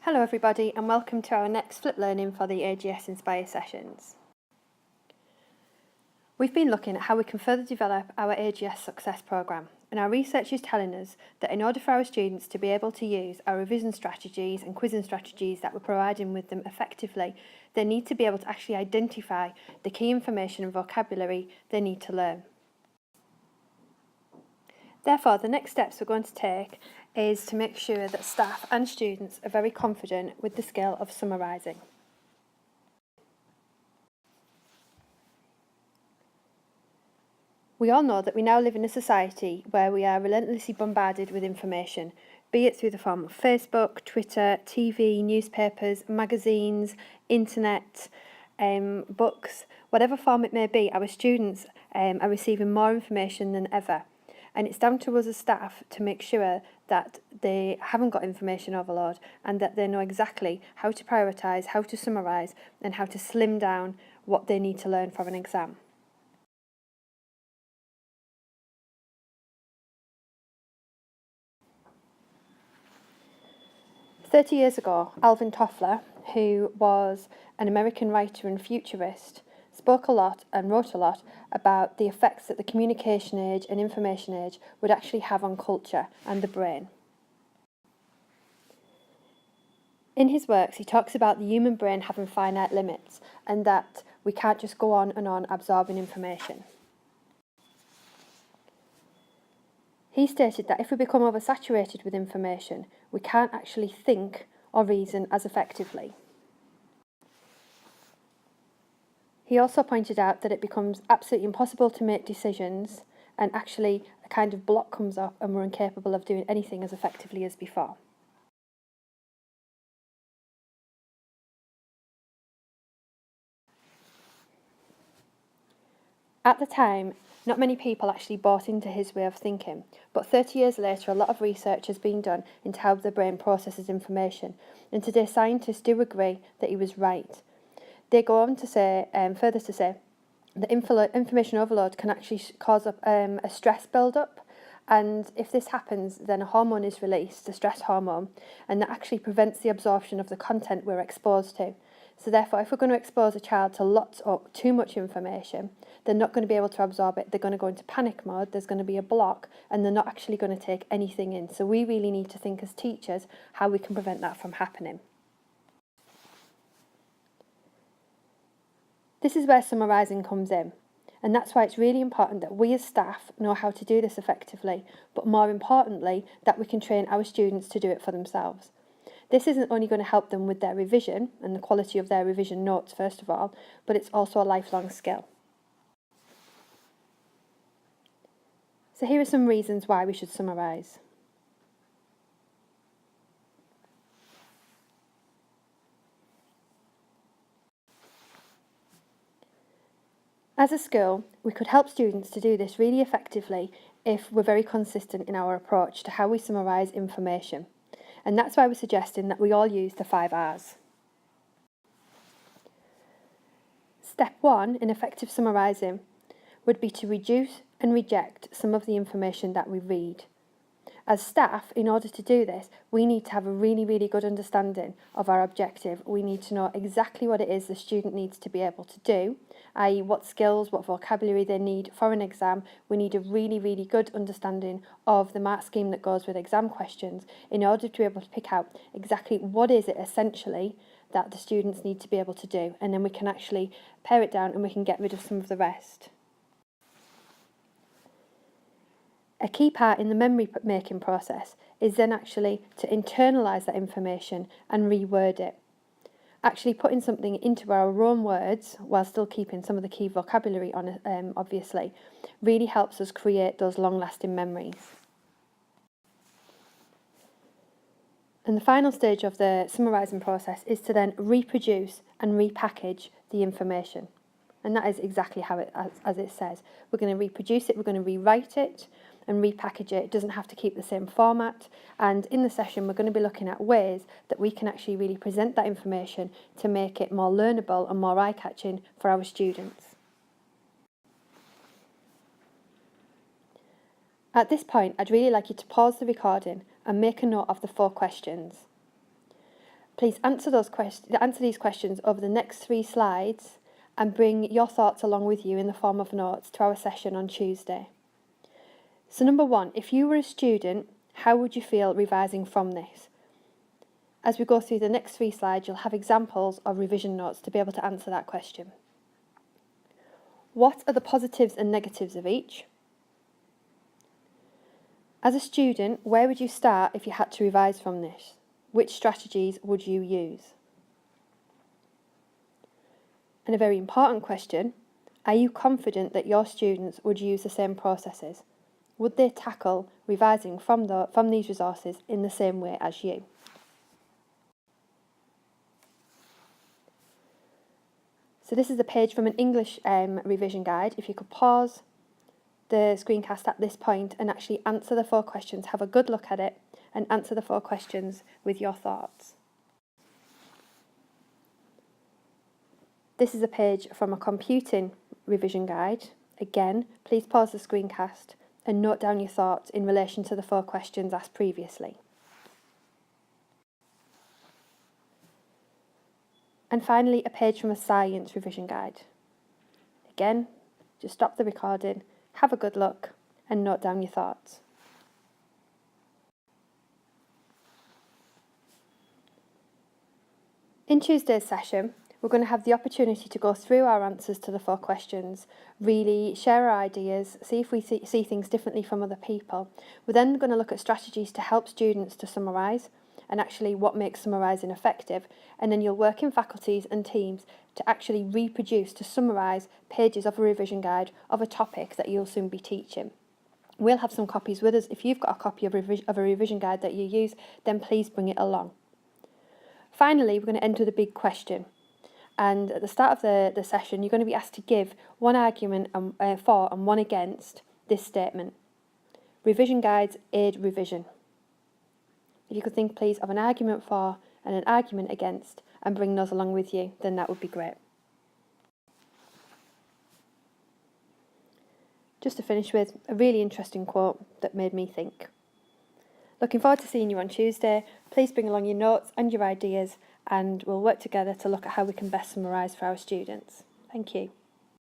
Hello everybody and welcome to our next Flip Learning for the AGS Inspire sessions. We've been looking at how we can further develop our AGS Success programme, and our research is telling us that in order for our students to be able to use our revision strategies and quizzing strategies that we're providing with them effectively, they need to be able to actually identify the key information and vocabulary they need to learn. Therefore, the next steps we're going to take is to make sure that staff and students are very confident with the skill of summarising. We all know that we now live in a society where we are relentlessly bombarded with information, be it through the form of Facebook, Twitter, TV, newspapers, magazines, internet, books, whatever form it may be. Our students are receiving more information than ever. And it's down to us as staff to make sure that they haven't got information overload and that they know exactly how to prioritise, how to summarise and how to slim down what they need to learn for an exam. "30 years ago, Alvin Toffler, who was an American writer and futurist, spoke a lot and wrote a lot about the effects that the communication age and information age would actually have on culture and the brain. In his works, he talks about the human brain having finite limits and that we can't just go on and on absorbing information. He stated that if we become oversaturated with information, we can't actually think or reason as effectively. He also pointed out that it becomes absolutely impossible to make decisions and actually a kind of block comes up and we're incapable of doing anything as effectively as before. At the time, not many people actually bought into his way of thinking, but 30 years later, a lot of research has been done into how the brain processes information, and today scientists do agree that he was right. They go on to say, further to say, that information overload can actually cause a stress build-up, and if this happens, then a hormone is released, a stress hormone, and that actually prevents the absorption of the content we're exposed to. So therefore, if we're going to expose a child to lots or too much information, they're not going to be able to absorb it. They're going to go into panic mode, there's going to be a block, and they're not actually going to take anything in. So we really need to think as teachers how we can prevent that from happening. This is where summarising comes in, and that's why it's really important that we as staff know how to do this effectively, but more importantly, that we can train our students to do it for themselves. This isn't only going to help them with their revision and the quality of their revision notes, first of all, but it's also a lifelong skill. So here are some reasons why we should summarise. As a school, we could help students to do this really effectively if we're very consistent in our approach to how we summarise information. And that's why we're suggesting that we all use the 5 R's. Step 1 in effective summarising would be to reduce and reject some of the information that we read. As staff, in order to do this, we need to have a really good understanding of our objective. We need to know exactly what it is the student needs to be able to do, i.e. what skills, what vocabulary they need for an exam. We need a really good understanding of the mark scheme that goes with exam questions in order to be able to pick out exactly what is it essentially that the students need to be able to do, and then we can actually pare it down and we can get rid of some of the rest. A key part in the memory making process is then actually to internalise that information and reword it. Actually putting something into our own words while still keeping some of the key vocabulary on it, obviously, really helps us create those long-lasting memories. And the final stage of the summarising process is to then reproduce and repackage the information. And that is exactly how as it says. We're going to reproduce it, we're going to rewrite it, and repackage it. It doesn't have to keep the same format, and in the session we're going to be looking at ways that we can actually really present that information to make it more learnable and more eye-catching for our students. At this point, I'd really like you to pause the recording and make a note of the 4 questions. Please answer these questions over the next 3 slides and bring your thoughts along with you in the form of notes to our session on Tuesday. So number 1, if you were a student, how would you feel revising from this? As we go through the next 3 slides, you'll have examples of revision notes to be able to answer that question. What are the positives and negatives of each? As a student, where would you start if you had to revise from this? Which strategies would you use? And a very important question, are you confident that your students would use the same processes? Would they tackle revising from these resources in the same way as you? So this is a page from an English revision guide. If you could pause the screencast at this point and actually answer the 4 questions, have a good look at it and answer the 4 questions with your thoughts. This is a page from a computing revision guide. Again, please pause the screencast and note down your thoughts in relation to the 4 questions asked previously. And finally, a page from a science revision guide. Again, just stop the recording, have a good look, and note down your thoughts. In Tuesday's session, we're going to have the opportunity to go through our answers to the 4 questions, really share our ideas, see if we see things differently from other people. We're then going to look at strategies to help students to summarise and actually what makes summarising effective, and then you'll work in faculties and teams to actually reproduce, to summarise pages of a revision guide of a topic that you'll soon be teaching. We'll have some copies with us. If you've got a copy of a revision guide that you use, then please bring it along. Finally, we're going to end with a big question. And at the start of the session, you're going to be asked to give one argument for and one against this statement. Revision guides aid revision. If you could think, please, of an argument for and an argument against and bring those along with you, then that would be great. Just to finish with, a really interesting quote that made me think. Looking forward to seeing you on Tuesday. Please bring along your notes and your ideas, and we'll work together to look at how we can best summarise for our students. Thank you.